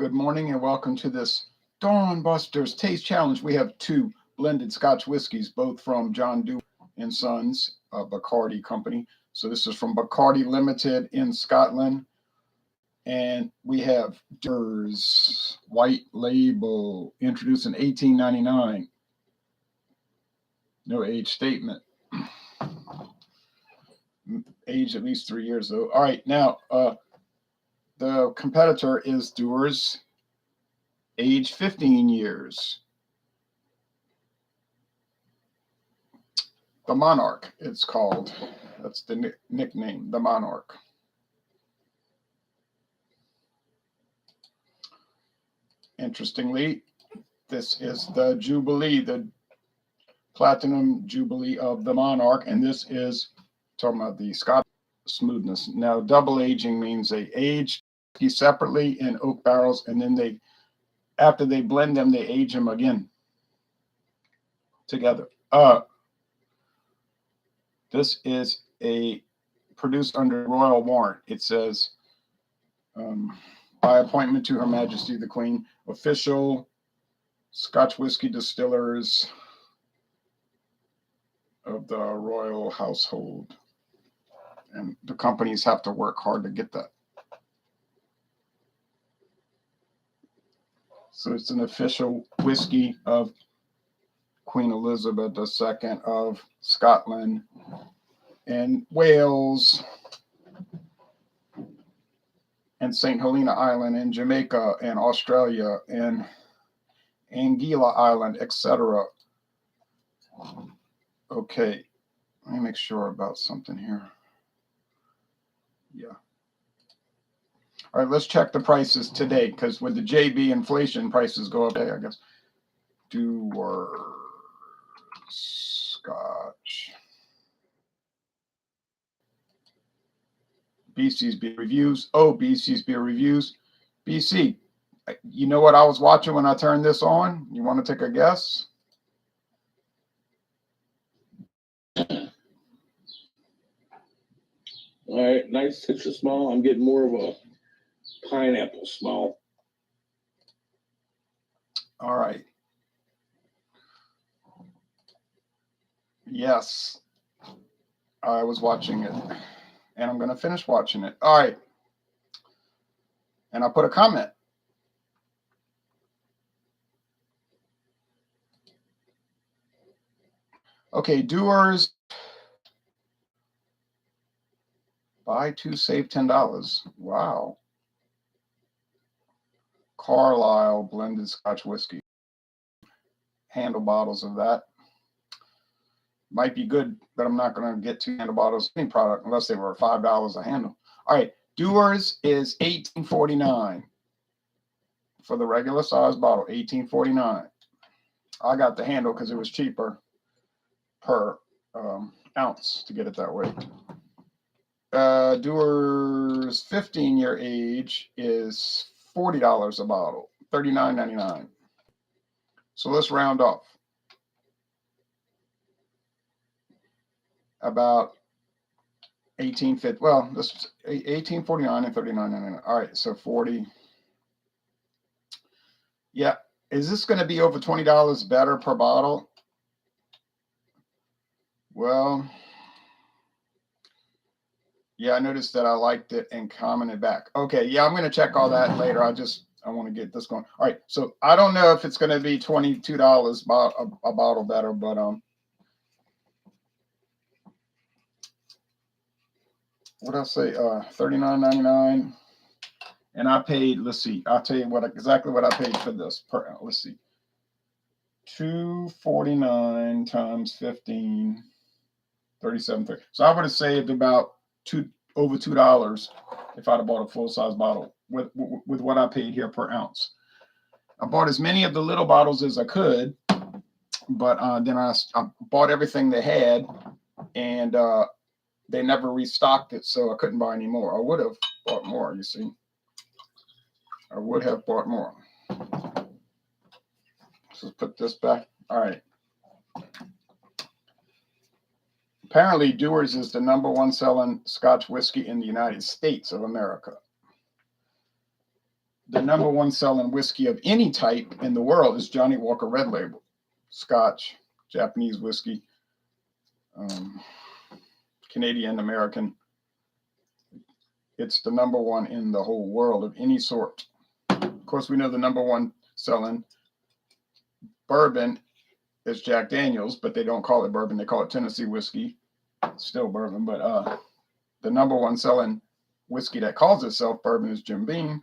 Good morning and welcome to this Dawn Busters Taste Challenge. We have two blended Scotch whiskies, both from John Dewar and Sons, Bacardi Company. So this is from Bacardi Limited in Scotland. And we have Dewar's White Label, introduced in 1899. No age statement. Age at least 3 years though. All right, now the competitor is Dewar's, age 15 years. The Monarch, it's called. That's the nickname, the Monarch. Interestingly, this is the Jubilee, the Platinum Jubilee of the Monarch, and this is talking about the Scotch smoothness. Now, double aging means they age separately in oak barrels, and then after they blend them, they age them again together. This is produced under royal warrant. It says, by appointment to Her Majesty the Queen, official Scotch whiskey distillers of the royal household. And the companies have to work hard to get that. So it's an official whiskey of Queen Elizabeth II of Scotland and Wales and St. Helena Island and Jamaica and Australia and Anguilla Island, etc. Okay, let me make sure about something here. Yeah. All right, let's check the prices today, because with the JB inflation, prices go up, I guess. Dewar Scotch. BC's Beer Reviews. Oh, BC's Beer Reviews. BC, you know what I was watching when I turned this on? You want to take a guess? All right, nice citrus smell. I'm getting more of a pineapple smell. All right. Yes, I was watching it, and I'm going to finish watching it. All right. And I put a comment. Okay, Dewar's. Buy two, save $10. Wow. Carlisle blended Scotch whiskey. Handle bottles of that. Might be good, but I'm not going to get two handle bottles of any product unless they were $5 a handle. All right, Dewar's is $18.49 for the regular size bottle. $18.49. I got the handle because it was cheaper per ounce to get it that way. Dewar's 15-year age is $40 a bottle, $39.99. So let's round off. About $18.50. Well, this is $18.49 and $39.99. All right, so 40. Yeah, is this going to be over $20 better per bottle? Well, yeah, I noticed that I liked it and commented back. Okay, yeah, I'm going to check all that later. I want to get this going. All right, so I don't know if it's going to be $22 a bottle better, but what I say, $39.99, and I paid. Let's see, I'll tell you exactly what I paid for this per. Let's see, $2.49 times 15, $37.30. So I would have saved about over $2 if I'd have bought a full size bottle with what I paid here per ounce. I bought as many of the little bottles as I could, but then I bought everything they had, and they never restocked it, so I couldn't buy any more. I would have bought more, you see. I would have bought more. So let's put this back. All right. Apparently, Dewar's is the #1 selling Scotch whiskey in the United States of America. the number one selling whiskey of any type in the world is Johnny Walker Red Label. Scotch, Japanese whiskey, Canadian, American. It's the number one in the whole world of any sort. Of course, we know the number one selling bourbon is Jack Daniels, but they don't call it bourbon. They call it Tennessee whiskey. It's still bourbon, but the number one selling whiskey that calls itself bourbon is Jim Beam.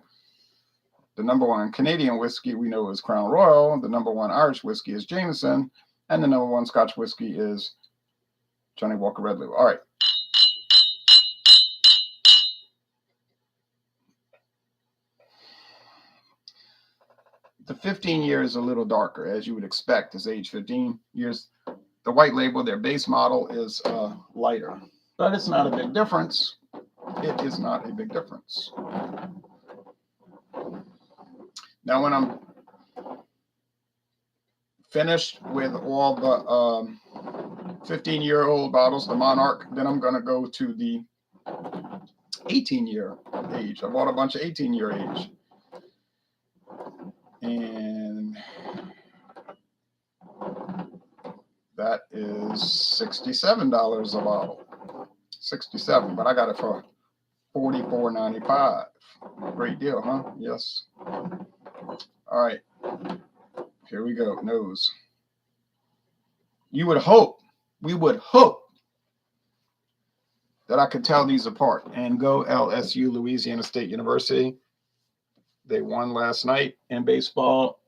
The number one Canadian whiskey we know is Crown Royal. The number one Irish whiskey is Jameson. And the number one Scotch whiskey is Johnny Walker Red Label. All right. The 15 year is a little darker, as you would expect, is age 15 years. The white label, their base model, is lighter. But it's not a big difference. It is not a big difference. Now, when I'm finished with all the 15-year-old bottles, the Monarch, then I'm going to go to the 18-year age. I bought a bunch of 18-year age. And that is $67 a bottle. $67, but I got it for $44.95. Great deal, huh? Yes. All right. Here we go. Nose. You would hope, we would hope that I could tell these apart. And go LSU, Louisiana State University. They won last night in baseball.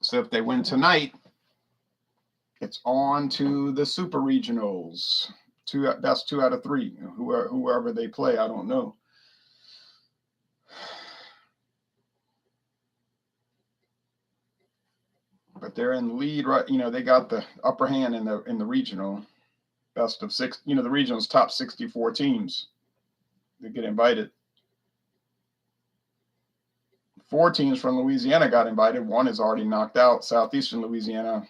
So if they win tonight, it's on to the super regionals. That's 2 out of 3. Whoever they play, I don't know. But they're in the lead, right? You know, they got the upper hand in the regional. Best of 6. You know, the regional's top 64 teams. They get invited. 4 teams from Louisiana got invited. 1 is already knocked out. Southeastern Louisiana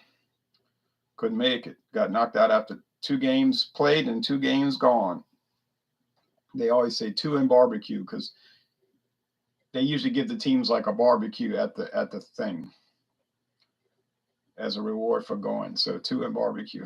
couldn't make it. Got knocked out after 2 games played and 2 games gone. They always say 2 in barbecue because they usually give the teams like a barbecue at the thing as a reward for going. So 2 in barbecue.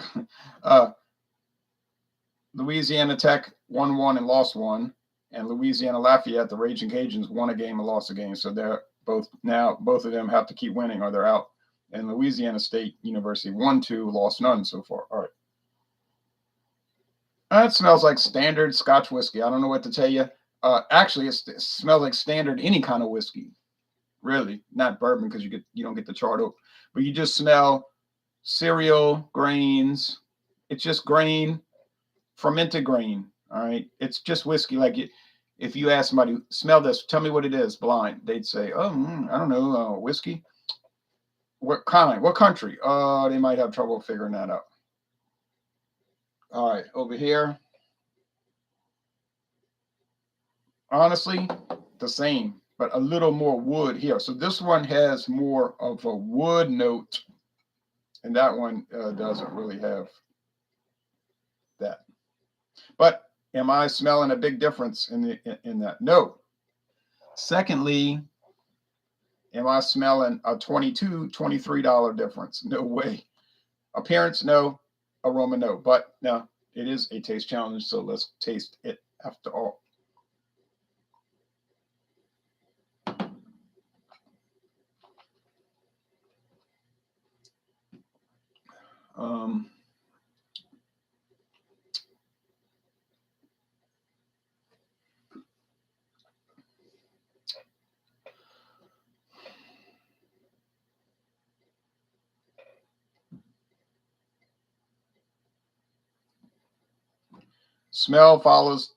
Louisiana Tech won 1 and lost 1. And Louisiana Lafayette, the Raging Cajuns, won a game and lost a game. So they're both of them have to keep winning or they're out. And Louisiana State University won 2, lost none so far. All right. That smells like standard Scotch whiskey. I don't know what to tell you. Actually, it smells like standard any kind of whiskey. Really, not bourbon because you don't get the chart oak, but you just smell cereal grains. It's just grain, fermented grain. All right, it's just whiskey. Like if you ask somebody, smell this, tell me what it is, blind, they'd say, oh, I don't know, whiskey. What kind? What country? They might have trouble figuring that out. All right, over here. Honestly, the same, but a little more wood here. So this one has more of a wood note, and that one doesn't really have that. But am I smelling a big difference in that? No. Secondly, am I smelling a $22, $23 difference? No way. Appearance, no. Aroma, no. But now it is a taste challenge, so let's taste it after all. Smell follows,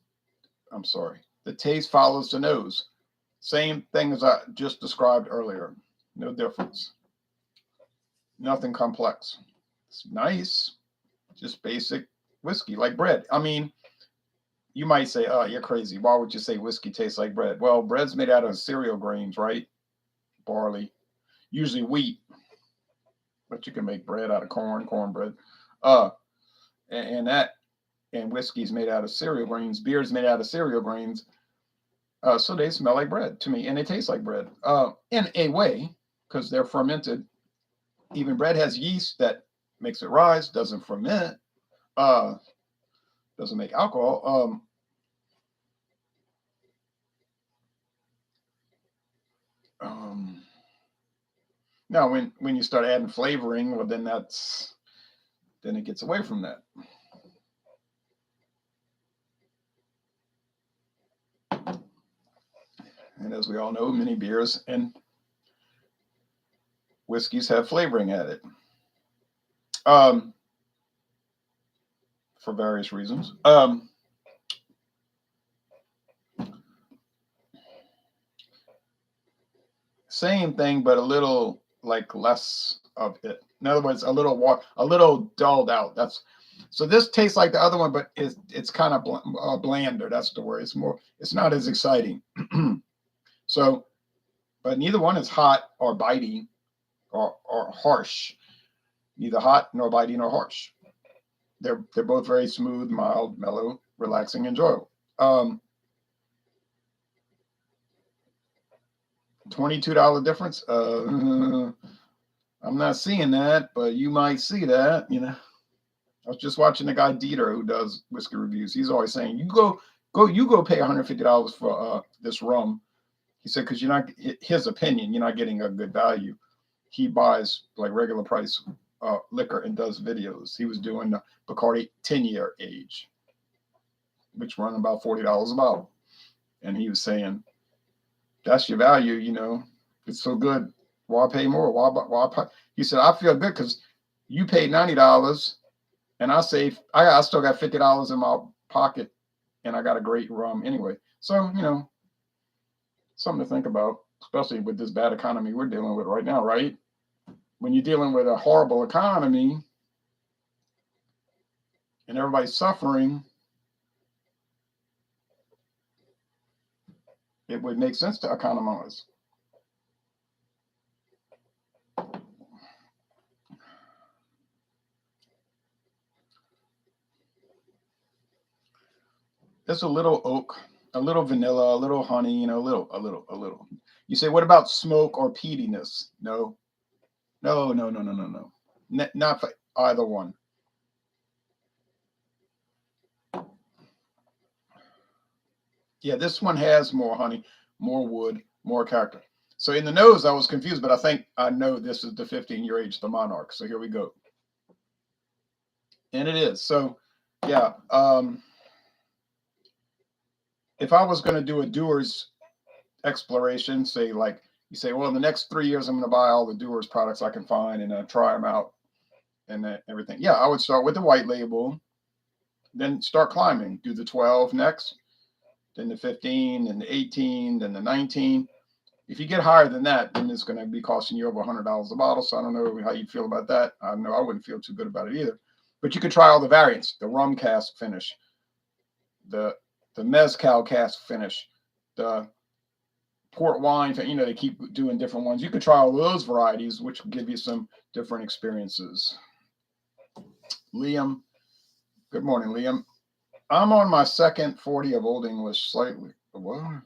the taste follows the nose. Same thing as I just described earlier. No difference. Nothing complex. It's nice. Just basic whiskey, like bread. I mean, you might say, oh, you're crazy. Why would you say whiskey tastes like bread? Well, bread's made out of cereal grains, right? Barley, usually wheat. But you can make bread out of cornbread. And whiskey's made out of cereal grains. Beer's made out of cereal grains. So they smell like bread to me, and they taste like bread in a way because they're fermented. Even bread has yeast that makes it rise, doesn't ferment, uh, doesn't make alcohol. Um, Now, when you start adding flavoring, well, then it gets away from that. And as we all know, many beers and whiskeys have flavoring added um, for various reasons. Same thing, but a little like less of it. In other words, a little dulled out. That's so. This tastes like the other one, but it's kind of blander. That's the word. It's more. It's not as exciting. So, but neither one is hot or bitey or harsh. Neither hot nor bitey nor harsh. They're both very smooth, mild, mellow, relaxing, enjoyable. $22 difference. I'm not seeing that, but you might see that. I was just watching the guy Dieter who does whiskey reviews. He's always saying, you go pay $150 for this rum. He said, because you're not, his opinion, you're not getting a good value. He buys like regular price liquor and does videos. He was doing the Bacardi 10-year age, which run about $40 a bottle. And he was saying, that's your value, it's so good. Why pay more? Why pay? He said, I feel good because you paid $90 and I still got $50 in my pocket and I got a great rum anyway. So, something to think about, especially with this bad economy we're dealing with right now, right? When you're dealing with a horrible economy and everybody's suffering, it would make sense to economize. There's a little oak, a little vanilla, a little honey, a little. You say, what about smoke or peatiness? No. Not for either one. Yeah, this one has more honey, more wood, more character. So in the nose, I was confused, but I think I know this is the 15-year age, the Monarch. So here we go. And it is. So yeah, if I was going to do a Dewar's exploration, say like you say, well, in the next 3 years, I'm going to buy all the Dewar's products I can find and try them out and everything. Yeah, I would start with the white label, then start climbing. Do the 12 next, then the 15, then the 18, then the 19. If you get higher than that, then it's going to be costing you over $100 a bottle. So I don't know how you feel about that. I know I wouldn't feel too good about it either. But you could try all the variants: the rum cask finish, the mezcal cask finish, the port wine. They keep doing different ones. You could try all those varieties, which will give you some different experiences. Liam, good morning, Liam. I'm on my second 40 of Old English, slightly. What?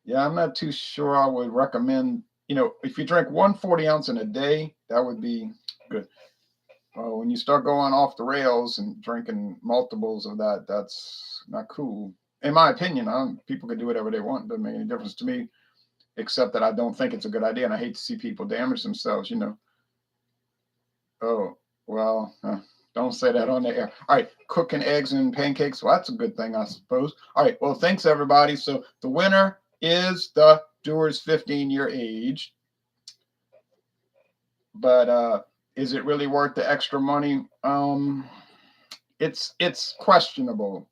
Yeah, I'm not too sure I would recommend, if you drink 140 ounce in a day, that would be good. When you start going off the rails and drinking multiples of that, that's not cool. In my opinion, people can do whatever they want. It doesn't make any difference to me, except that I don't think it's a good idea. And I hate to see people damage themselves, Oh, well, don't say that on the air. All right, cooking eggs and pancakes. Well, that's a good thing, I suppose. All right, well, thanks, everybody. So the winner is the Dewar's 15-year age. But is it really worth the extra money? It's questionable.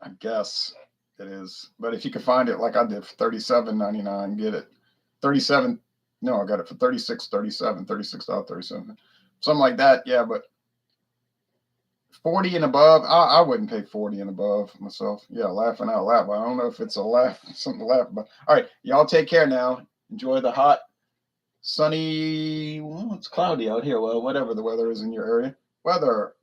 I guess it is. But if you could find it like I did for $37.99, get it. 37 no, I got it for $36.37, something like that. Yeah, but 40 and above, I wouldn't pay 40 and above myself. Yeah, laughing out loud. But I don't know if it's something to laugh about. All right, y'all take care now. Enjoy the hot sunny. Well, it's cloudy out here. Well, whatever the weather is in your area. Weather.